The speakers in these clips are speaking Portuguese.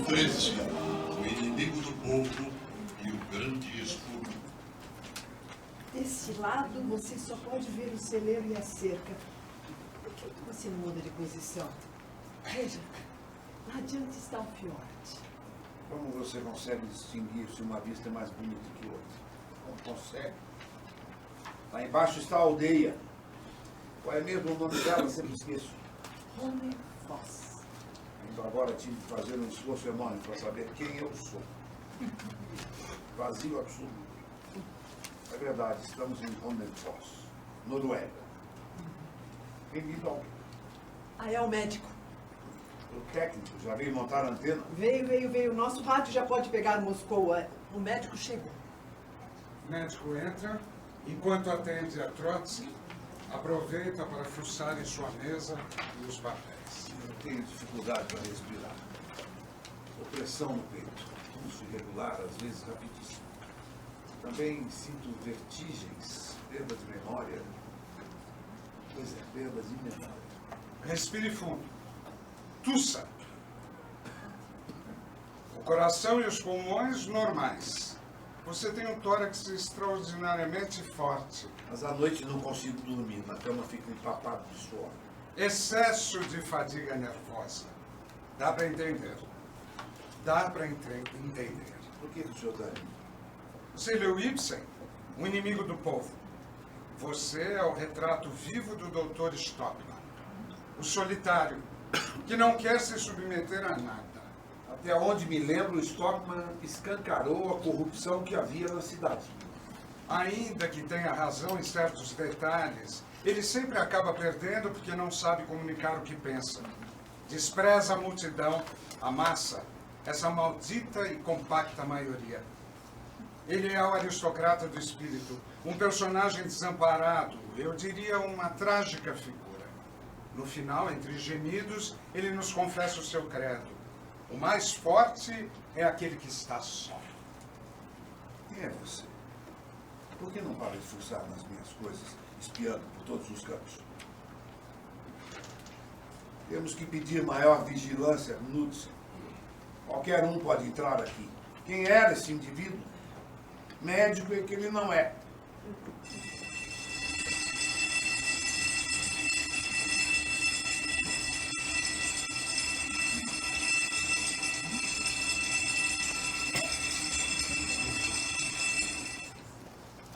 13, o inimigo do povo e o grande escudo. Desse lado, você só pode ver o celeiro e a cerca. Por que você não muda de posição? Veja, lá adiante está o fiord. Como você consegue distinguir se uma vista é mais bonita que outra? Não consegue. Lá embaixo está a aldeia. Qual é mesmo o nome dela? Sempre esqueço. Ronefoss. Ainda agora tive que fazer um esforço enorme para saber quem eu sou. Vazio absoluto. É verdade, estamos em Ronefoss, Noruega. Bem-vindo ao... Ah, é o médico. O técnico já veio montar a antena? Veio. Nosso rádio já pode pegar Moscou. O médico chegou. O médico entra, enquanto atende a Trotsky, aproveita para fuçar em sua mesa e os papéis. Eu tenho dificuldade para respirar. Opressão no peito, pulso irregular, às vezes rapidíssimo. Também sinto vertigens, perda de memória. Pois é, perda de memória. Respire fundo. Tussa. O coração e os pulmões normais. Você tem um tórax extraordinariamente forte. Mas à noite não consigo dormir, na cama fico empapado de suor. Excesso de fadiga nervosa. Dá para entender. Dá para entender. Por que o senhor está rindo? Você leu Ibsen, O Inimigo do Povo. Você é o retrato vivo do Dr. Stockman. O solitário, que não quer se submeter a nada. Até onde me lembro, Stockman escancarou a corrupção que havia na cidade. Ainda que tenha razão em certos detalhes, ele sempre acaba perdendo porque não sabe comunicar o que pensa. Despreza a multidão, a massa, essa maldita e compacta maioria. Ele é o aristocrata do espírito, um personagem desamparado, eu diria uma trágica figura. No final, entre gemidos, ele nos confessa o seu credo. O mais forte é aquele que está só. Quem é você? Por que não para de fuçar nas minhas coisas, espiando por todos os cantos? Temos que pedir maior vigilância, Knudsen. Qualquer um pode entrar aqui. Quem era esse indivíduo? Médico é que ele não é.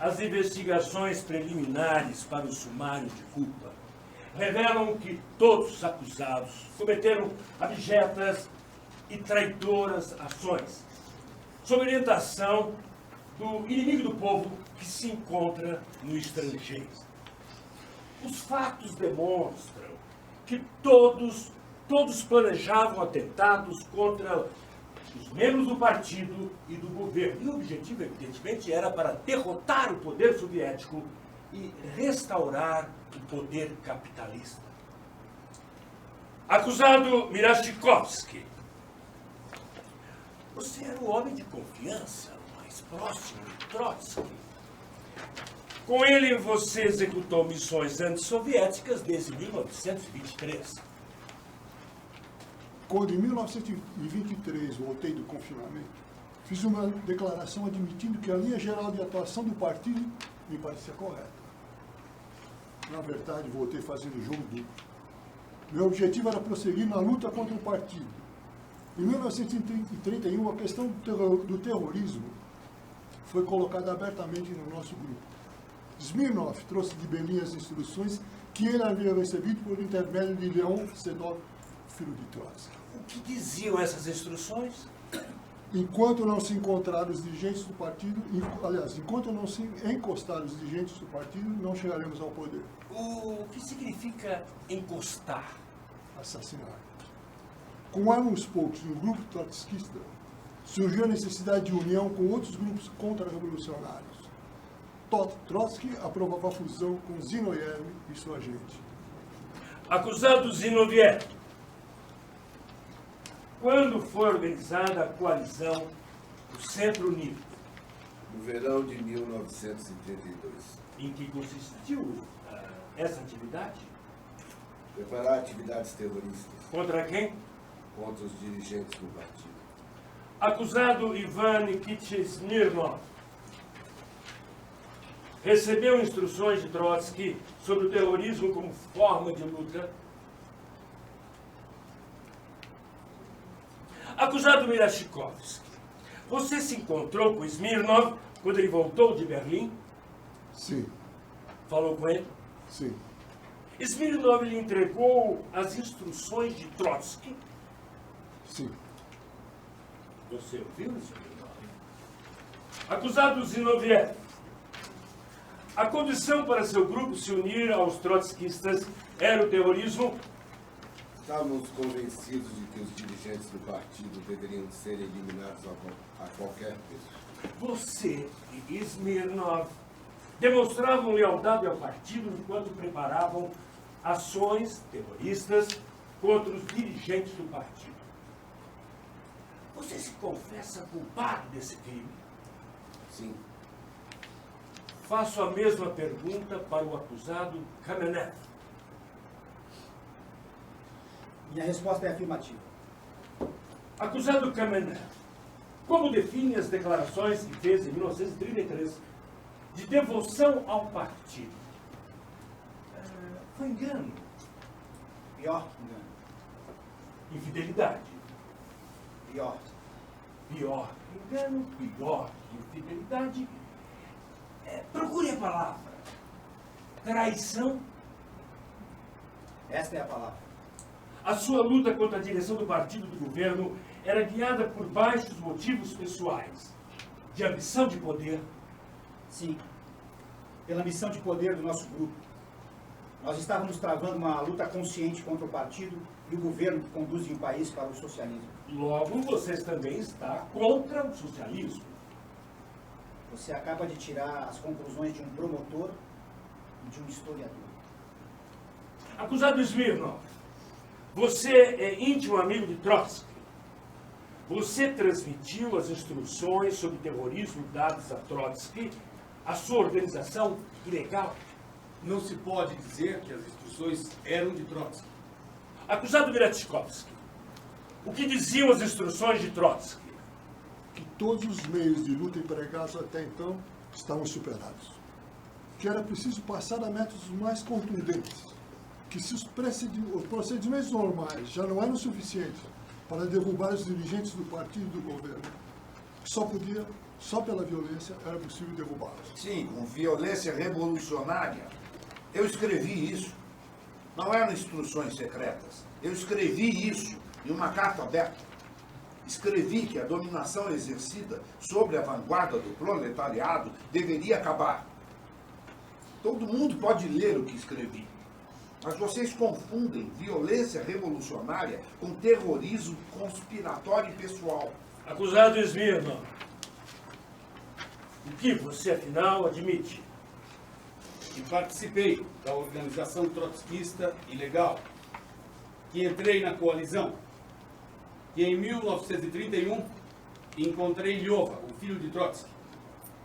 As investigações preliminares para o sumário de culpa revelam que todos os acusados cometeram abjetas e traidoras ações, sob orientação do inimigo do povo que se encontra no estrangeiro. Os fatos demonstram que todos planejavam atentados contra os membros do partido e do governo. E o objetivo, evidentemente, era para derrotar o poder soviético e restaurar o poder capitalista. Acusado Miraschikovsky, você era o homem de confiança, o mais próximo de Trotsky. Com ele, você executou missões antissoviéticas desde 1923. Quando, em 1923, voltei do confinamento, fiz uma declaração admitindo que a linha geral de atuação do partido me parecia correta. Na verdade, voltei fazendo jogo duplo. Meu objetivo era prosseguir na luta contra o partido. Em 1931, a questão do terrorismo foi colocada abertamente no nosso grupo. Smirnov trouxe de Berlim as instruções que ele havia recebido por intermédio de Leon Sedov, filho de Trotsky. O que diziam essas instruções? Enquanto não se encontrar os dirigentes do partido, enquanto não se encostar os dirigentes do partido, não chegaremos ao poder. O que significa encostar? Assassinar. Com anos poucos no grupo trotskista, surgiu a necessidade de união com outros grupos contra-revolucionários. Trotsky aprovava a fusão com Zinoviev e sua gente. Acusado Zinoviev, quando foi organizada a coalizão do Centro Unido? No verão de 1932. Em que consistiu essa atividade? Preparar atividades terroristas Contra quem? contra os dirigentes do partido. Acusado Ivan Nikitich Smirnov recebeu instruções de Trotsky sobre o terrorismo como forma de luta. Acusado Mirashikovsky, você se encontrou com Smirnov quando ele voltou de Berlim? Sim, Falou com ele? sim, Smirnov lhe entregou as instruções de Trotsky? sim. Você ouviu, Smirnov? Acusado Zinoviev, a condição para seu grupo se unir aos trotskistas era o terrorismo? Estávamos convencidos de que os dirigentes do partido deveriam ser eliminados a qualquer preço. Você e Smirnov demonstravam lealdade ao partido enquanto preparavam ações terroristas contra os dirigentes do partido. Você se confessa culpado desse crime? Sim, Faço a mesma pergunta para o acusado Kamenev. Minha resposta é afirmativa. Acusado Kamenev, como define as declarações que fez em 1933 de devoção ao partido? Foi engano, Pior que engano. infidelidade. Pior. Pior que engano, pior que infidelidade. Procure a palavra. Traição. Esta é a palavra. A sua luta contra a direção do partido do governo era guiada por baixos motivos pessoais, de ambição de poder. Sim. Pela missão de poder do nosso grupo. Nós estávamos travando uma luta consciente contra o partido e o governo que conduzem o país para o socialismo. Logo, vocês também está contra o socialismo. Você acaba de tirar as conclusões de um promotor e de um historiador. Acusado Smirnov, você é íntimo amigo de Trotsky. Você transmitiu as instruções sobre terrorismo dadas a Trotsky, a sua organização ilegal. Não se pode dizer que as instruções eram de Trotsky. Acusado Mirashikovsky, o que diziam as instruções de Trotsky? Que todos os meios de luta empregados até então estavam superados. Que era preciso passar a métodos mais contundentes. Que se os procedimentos normais já não eram suficientes para derrubar os dirigentes do partido e do governo, só pela violência era possível derrubá-los. Sim, com violência revolucionária. Eu escrevi isso. Não eram instruções secretas. Eu escrevi isso em uma carta aberta. Escrevi que a dominação exercida sobre a vanguarda do proletariado deveria acabar. Todo mundo pode ler o que escrevi. Mas vocês confundem violência revolucionária com terrorismo conspiratório e pessoal. Acusado Smirnov, o que você afinal admite? E participei da organização trotskista ilegal, que entrei na coalizão, que em 1931 encontrei Lyova, o filho de Trotsky,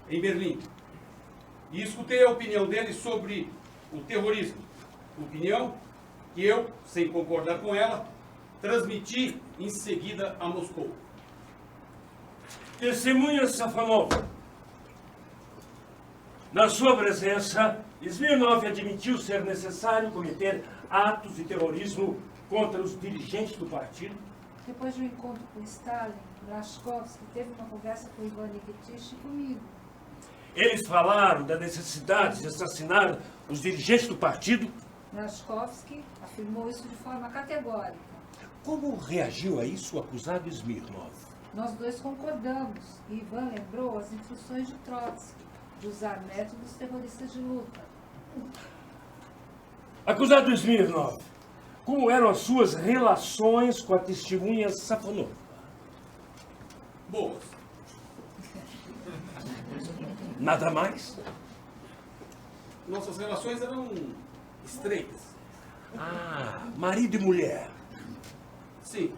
em Berlim, e escutei a opinião dele sobre o terrorismo, opinião que eu, sem concordar com ela, transmiti em seguida a Moscou. Testemunha Safanov, na sua presença, Smirnov admitiu ser necessário cometer atos de terrorismo contra os dirigentes do partido? Depois de um encontro com Stalin, Brashkovsky teve uma conversa com Ivan Nikitich e comigo. Eles falaram da necessidade de assassinar os dirigentes do partido? Brashkovsky afirmou isso de forma categórica. Como reagiu a isso o acusado Smirnov? Nós dois concordamos e Ivan lembrou as instruções de Trotsky de usar métodos terroristas de luta. Acusado Smirnov, como eram as suas relações com a testemunha Safanova? Boas. Nada mais? Nossas relações eram estreitas. Ah, marido e mulher. Sim,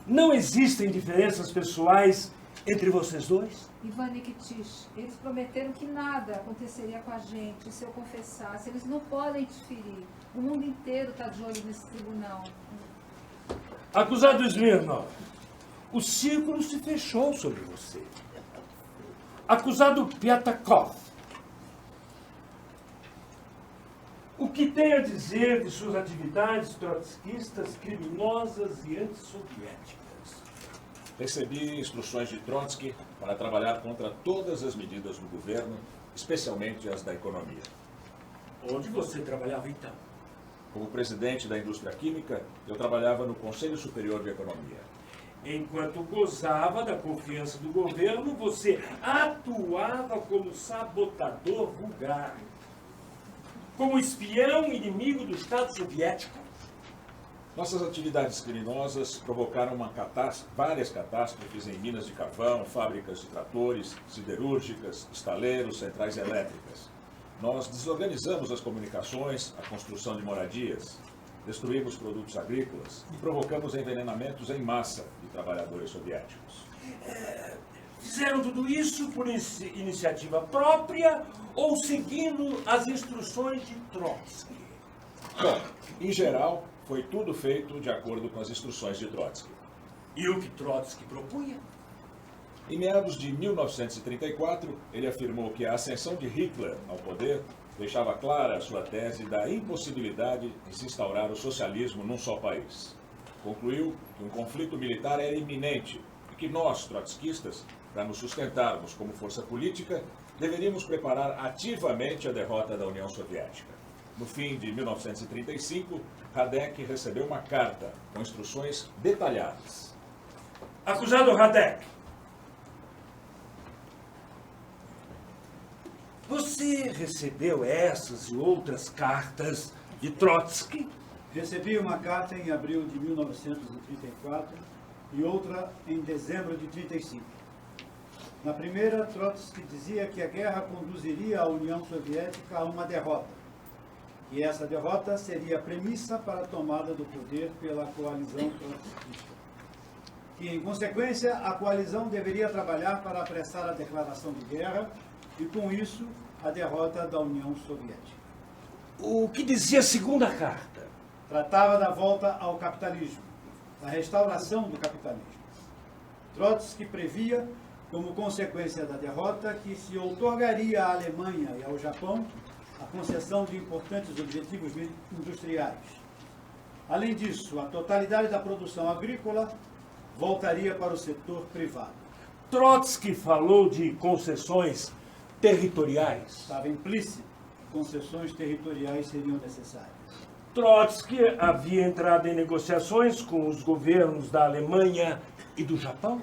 Não existem diferenças pessoais entre vocês dois? Ivan Nikitich, eles prometeram que nada aconteceria com a gente se eu confessasse. Eles não podem interferir. O mundo inteiro está de olho nesse tribunal. Acusado Smirnov, o círculo se fechou sobre você. Acusado Piatakov, o que tem a dizer de suas atividades trotskistas, criminosas e antissoviéticas? Recebi instruções de Trotsky para trabalhar contra todas as medidas do governo, especialmente as da economia. Onde você trabalhava então? Como presidente da indústria química, eu trabalhava no Conselho Superior de Economia. Enquanto gozava da confiança do governo, você atuava como sabotador vulgar, como espião inimigo do Estado soviético. Nossas atividades criminosas provocaram várias catástrofes em minas de carvão, fábricas de tratores, siderúrgicas, estaleiros, centrais elétricas. Nós desorganizamos as comunicações, a construção de moradias, destruímos produtos agrícolas e provocamos envenenamentos em massa de trabalhadores soviéticos. Fizeram tudo isso por iniciativa própria ou seguindo as instruções de Trotsky? Bom, em geral, foi tudo feito de acordo com as instruções de Trotsky. E o que Trotsky propunha? Em meados de 1934, ele afirmou que a ascensão de Hitler ao poder deixava clara a sua tese da impossibilidade de se instaurar o socialismo num só país. Concluiu que um conflito militar era iminente e que nós, trotskistas, para nos sustentarmos como força política, deveríamos preparar ativamente a derrota da União Soviética. No fim de 1935, Radek recebeu uma carta com instruções detalhadas. Acusado Radek, você recebeu essas e outras cartas de Trotsky? Recebi uma carta em abril de 1934 e outra em dezembro de 1935. Na primeira, Trotsky dizia que a guerra conduziria a União Soviética a uma derrota, e essa derrota seria a premissa para a tomada do poder pela coalizão trotskista. Que, em consequência, a coalizão deveria trabalhar para apressar a declaração de guerra e, com isso, a derrota da União Soviética. O que dizia a segunda carta? Tratava da volta ao capitalismo, da restauração do capitalismo. Trotsky previa, como consequência da derrota, que se outorgaria à Alemanha e ao Japão a concessão de importantes objetivos industriais. Além disso, a totalidade da produção agrícola voltaria para o setor privado. Trotsky falou de concessões territoriais. Estava implícito que concessões territoriais seriam necessárias. Trotsky havia entrado em negociações com os governos da Alemanha e do Japão?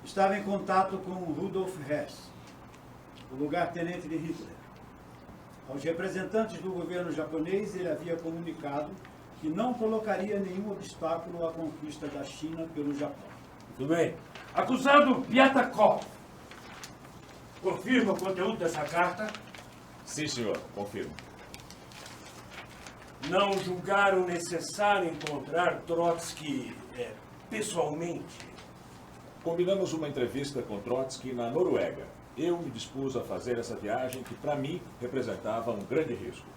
Estava em contato com Rudolf Hess, o lugar-tenente de Hitler. Aos representantes do governo japonês, ele havia comunicado que não colocaria nenhum obstáculo à conquista da China pelo Japão. Tudo bem. Acusado Piatakov, confirma o conteúdo dessa carta? Sim, senhor, confirmo. Não julgaram necessário encontrar Trotsky pessoalmente? Combinamos uma entrevista com Trotsky na Noruega. Eu me dispus a fazer essa viagem que, para mim, representava um grande risco.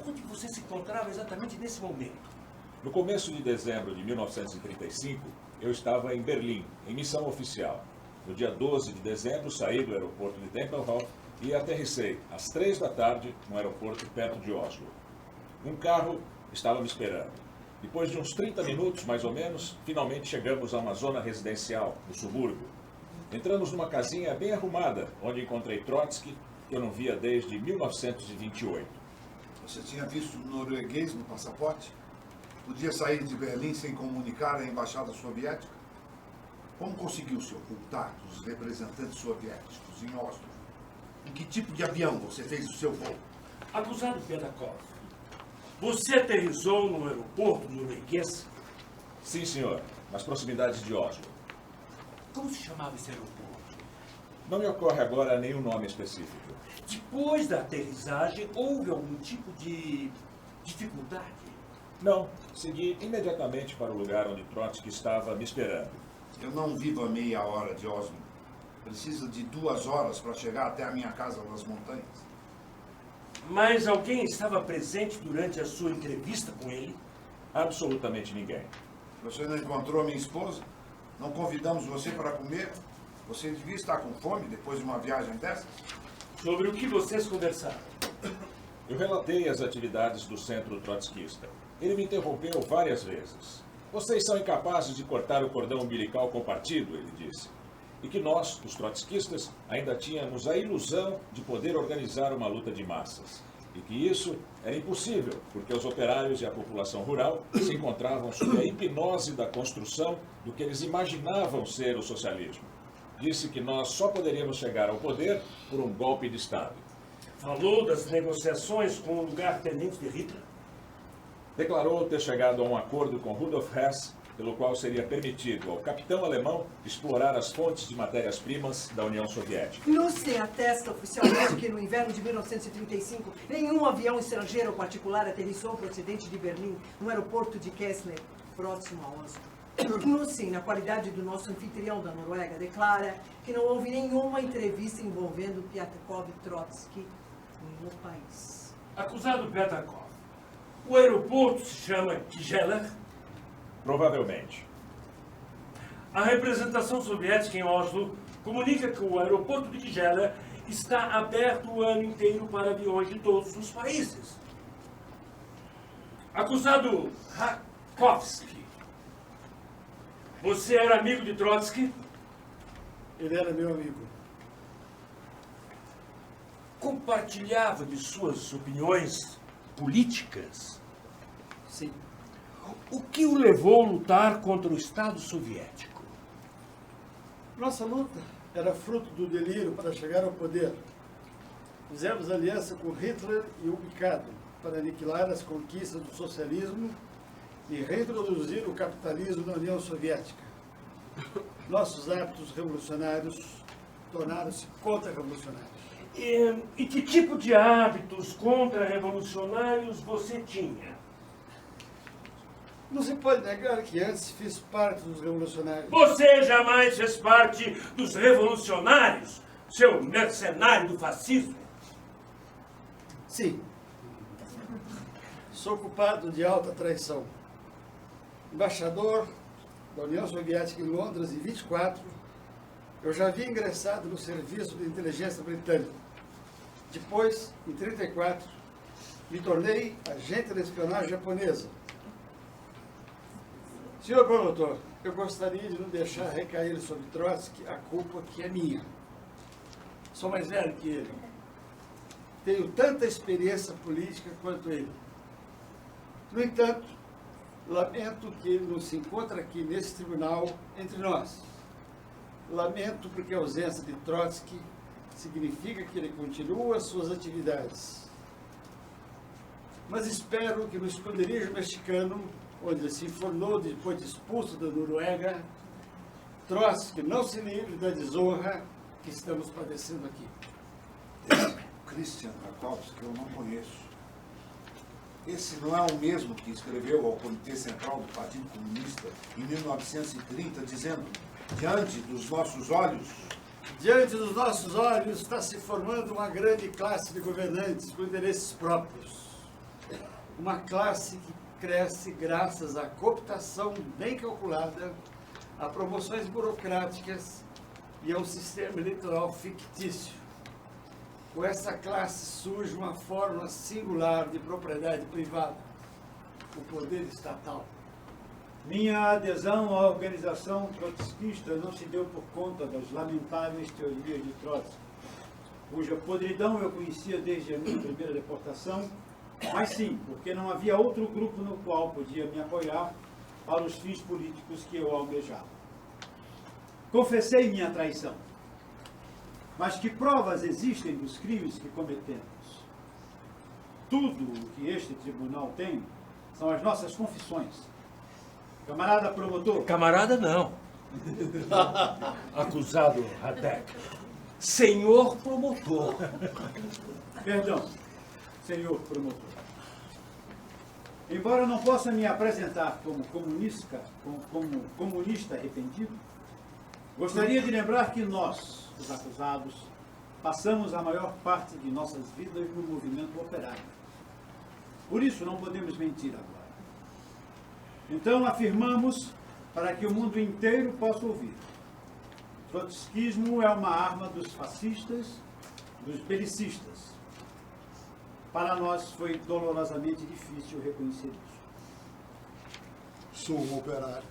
Onde você se encontrava exatamente nesse momento? No começo de dezembro de 1935, eu estava em Berlim, em missão oficial. No dia 12 de dezembro, saí do aeroporto de Tempelhof e aterrissei às 3 da tarde no aeroporto perto de Oslo. Um carro estava me esperando. Depois de uns 30 minutos, mais ou menos, finalmente chegamos a uma zona residencial, no subúrbio. Entramos numa casinha bem arrumada, onde encontrei Trotsky, que eu não via desde 1928. Você tinha visto norueguês no passaporte? Podia sair de Berlim sem comunicar à embaixada soviética? Como conseguiu se ocultar dos representantes soviéticos em Oslo? Em que tipo de avião você fez o seu voo? Acusado Piatakov, você aterrissou no aeroporto norueguês? Sim, senhor, nas proximidades de Oslo. Como se chamava esse aeroporto? Não me ocorre agora nenhum nome específico. Depois da aterrissagem, houve algum tipo de dificuldade? Não, segui imediatamente para o lugar onde Trotsky estava me esperando. Eu não vivo a meia hora de Oslo. Preciso de 2 horas para chegar até a minha casa nas montanhas. Mas alguém estava presente durante a sua entrevista com ele? Absolutamente ninguém. Você não encontrou minha esposa? Não convidamos você para comer? Você devia estar com fome depois de uma viagem dessas? Sobre o que vocês conversaram? Eu relatei as atividades do centro trotskista. Ele me interrompeu várias vezes. Vocês são incapazes de cortar o cordão umbilical com o partido, ele disse. E que nós, os trotskistas, ainda tínhamos a ilusão de poder organizar uma luta de massas. E que isso era impossível, porque os operários e a população rural se encontravam sob a hipnose da construção do que eles imaginavam ser o socialismo. Disse que nós só poderíamos chegar ao poder por um golpe de Estado. Falou das negociações com o lugar-tenente de Hitler? Declarou ter chegado a um acordo com Rudolf Hess, pelo qual seria permitido ao capitão alemão explorar as fontes de matérias-primas da União Soviética. Lucy atesta oficialmente que no inverno de 1935, nenhum avião estrangeiro ou particular aterrissou procedente de Berlim no aeroporto de Kessler, próximo a Oslo. Lucy, na qualidade do nosso anfitrião da Noruega, declara que não houve nenhuma entrevista envolvendo Pyatakov e Trotsky no país. Acusado Pyatakov, o aeroporto se chama Kijeller? Provavelmente. A representação soviética em Oslo comunica que o aeroporto de Kijeller está aberto o ano inteiro para aviões de todos os países. Acusado Rakovsky, você era amigo de Trotsky? Ele era meu amigo. Compartilhava de suas opiniões políticas? Sim. O que o levou a lutar contra o Estado soviético? Nossa luta era fruto do delírio para chegar ao poder. Fizemos aliança com Hitler e o Mikado para aniquilar as conquistas do socialismo e reintroduzir o capitalismo na União Soviética. Nossos hábitos revolucionários tornaram-se contra-revolucionários. E que tipo de hábitos contra-revolucionários você tinha? Não se pode negar que antes fiz parte dos revolucionários. Você jamais fez parte dos revolucionários, seu mercenário do fascismo? Sim. Sou culpado de alta traição. Embaixador da União Soviética em Londres em 24, eu já havia ingressado no serviço de inteligência britânico. Depois, em 34, me tornei agente da espionagem japonesa. Senhor promotor, eu gostaria de não deixar recair sobre Trotsky a culpa que é minha. Sou mais velho que ele. Tenho tanta experiência política quanto ele. No entanto, lamento que ele não se encontre aqui nesse tribunal entre nós. Lamento porque a ausência de Trotsky significa que ele continua suas atividades. Mas espero que no esconderijo mexicano, onde ele se informou depois de expulso da Noruega, Trotsky não se livre da desonra que estamos padecendo aqui. Christian Rakovsky eu não conheço. Esse não é o mesmo que escreveu ao Comitê Central do Partido Comunista em 1930, dizendo: diante dos nossos olhos... Diante dos nossos olhos está se formando uma grande classe de governantes com interesses próprios. Uma classe que cresce graças à cooptação bem calculada, a promoções burocráticas e a um sistema eleitoral fictício. Com essa classe surge uma forma singular de propriedade privada, o poder estatal. Minha adesão à organização trotskista não se deu por conta das lamentáveis teorias de Trotsky, cuja podridão eu conhecia desde a minha primeira deportação, mas sim, porque não havia outro grupo no qual podia me apoiar para os fins políticos que eu almejava. Confessei minha traição. Mas que provas existem dos crimes que cometemos? Tudo o que este tribunal tem são as nossas confissões. Camarada promotor. Camarada não. Acusado Radek. Senhor promotor. Perdão, senhor promotor. Embora não possa me apresentar como comunista arrependido, gostaria de lembrar que nós, os acusados, passamos a maior parte de nossas vidas no movimento operário. Por isso não podemos mentir agora. Então afirmamos para que o mundo inteiro possa ouvir. Trotskismo é uma arma dos fascistas, dos belicistas. Para nós foi dolorosamente difícil reconhecer isso. Sou um operário,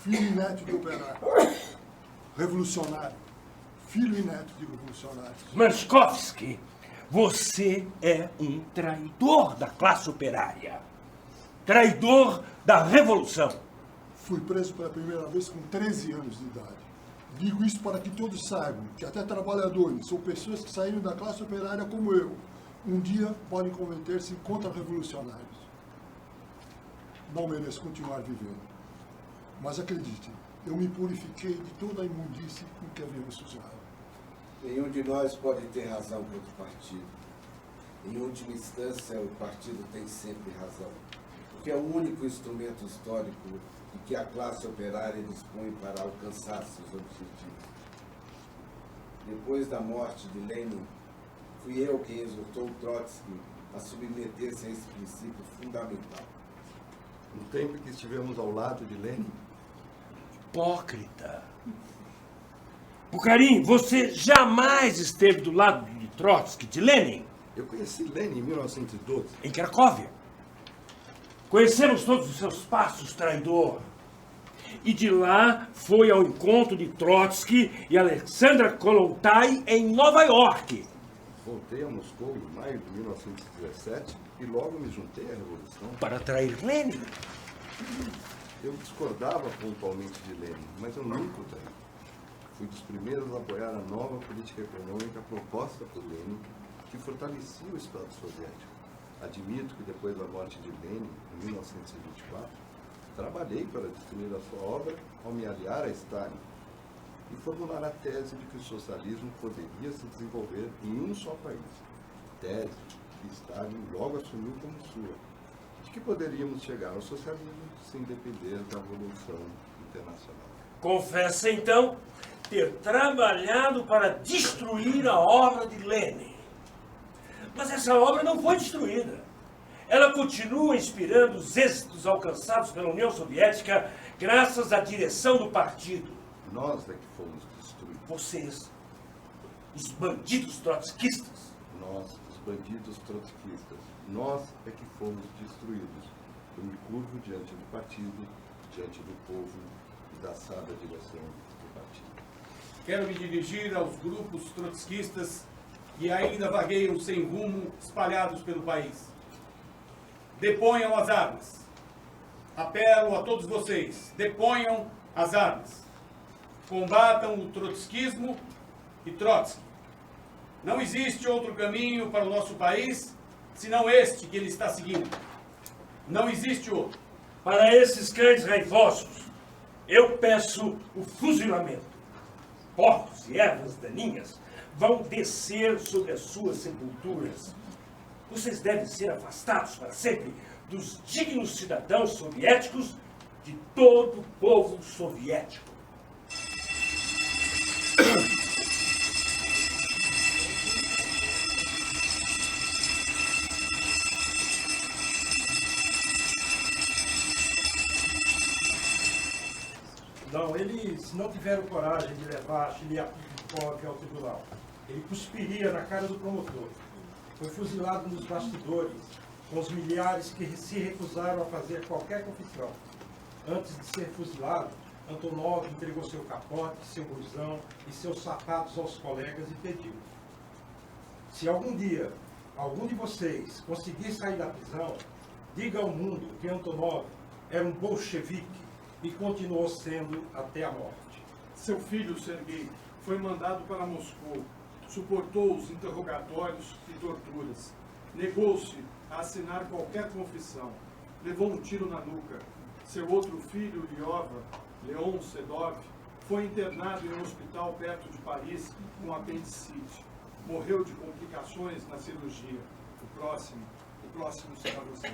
filho e neto de operário, revolucionário, filho e neto de revolucionários. Manskovski, você é um traidor da classe operária. Traidor da revolução. Fui preso pela primeira vez com 13 anos de idade. Digo isso para que todos saibam que até trabalhadores ou pessoas que saíram da classe operária como eu, um dia podem converter-se em contra-revolucionários. Não mereço continuar vivendo. Mas acredite, eu me purifiquei de toda a imundície com que havíamos usado. Nenhum de nós pode ter razão contra o partido. Em última instância, o partido tem sempre razão, porque é o único instrumento histórico de que a classe operária dispõe para alcançar seus objetivos. Depois da morte de Lenin, fui eu quem exortou Trotsky a submeter-se a esse princípio fundamental. No tempo que estivemos ao lado de Lenin? Hipócrita. Bukharin, você jamais esteve do lado de Trotsky, de Lenin? Eu conheci Lenin em 1912. Em Cracóvia. Conhecemos todos os seus passos, traidor. E de lá foi ao encontro de Trotsky e Alexandra Kollontai em Nova York. Voltei a Moscou em maio de 1917 e logo me juntei à Revolução. Para trair Lenin? Eu discordava pontualmente de Lenin, mas eu nunca o traí. Fui dos primeiros a apoiar a nova política econômica proposta por Lenin, que fortalecia o Estado soviético. Admito que depois da morte de Lenin, em 1924, trabalhei para destruir a sua obra ao me aliar a Stalin e formular a tese de que o socialismo poderia se desenvolver em um só país. Tese que Stalin logo assumiu como sua, de que poderíamos chegar ao socialismo sem depender da Revolução Internacional. Confessa, então, ter trabalhado para destruir a obra de Lenin. Mas essa obra não foi destruída. Ela continua inspirando os êxitos alcançados pela União Soviética graças à direção do partido. Nós é que fomos destruídos. Vocês, os bandidos trotskistas. Nós, os bandidos trotskistas. Nós é que fomos destruídos. Eu me curvo diante do partido, diante do povo e da sábia direção do partido. Quero me dirigir aos grupos trotskistas que ainda vagueiam sem rumo, espalhados pelo país. Deponham as armas. Apelo a todos vocês, deponham as armas. Combatam o trotskismo e Trotsky. Não existe outro caminho para o nosso país, senão este que ele está seguindo. Não existe outro. Para esses cães raivosos, eu peço o fuzilamento. Porcos e ervas daninhas vão descer sobre as suas sepulturas. Vocês devem ser afastados para sempre dos dignos cidadãos soviéticos de todo o povo soviético. Não, eles não tiveram coragem de levar Chiliapikov ao tribunal. Ele cuspiria na cara do promotor. Foi fuzilado nos bastidores, com os milhares que se recusaram a fazer qualquer confissão. Antes de ser fuzilado, Antonov entregou seu capote, seu blusão e seus sapatos aos colegas e pediu: se algum dia algum de vocês conseguir sair da prisão, diga ao mundo que Antonov era um bolchevique e continuou sendo até a morte. Seu filho, Sergei, foi mandado para Moscou. Suportou os interrogatórios e torturas. Negou-se a assinar qualquer confissão. Levou um tiro na nuca. Seu outro filho, Lyova, Leon Sedov, foi internado em um hospital perto de Paris com apendicite. Morreu de complicações na cirurgia. O próximo será você.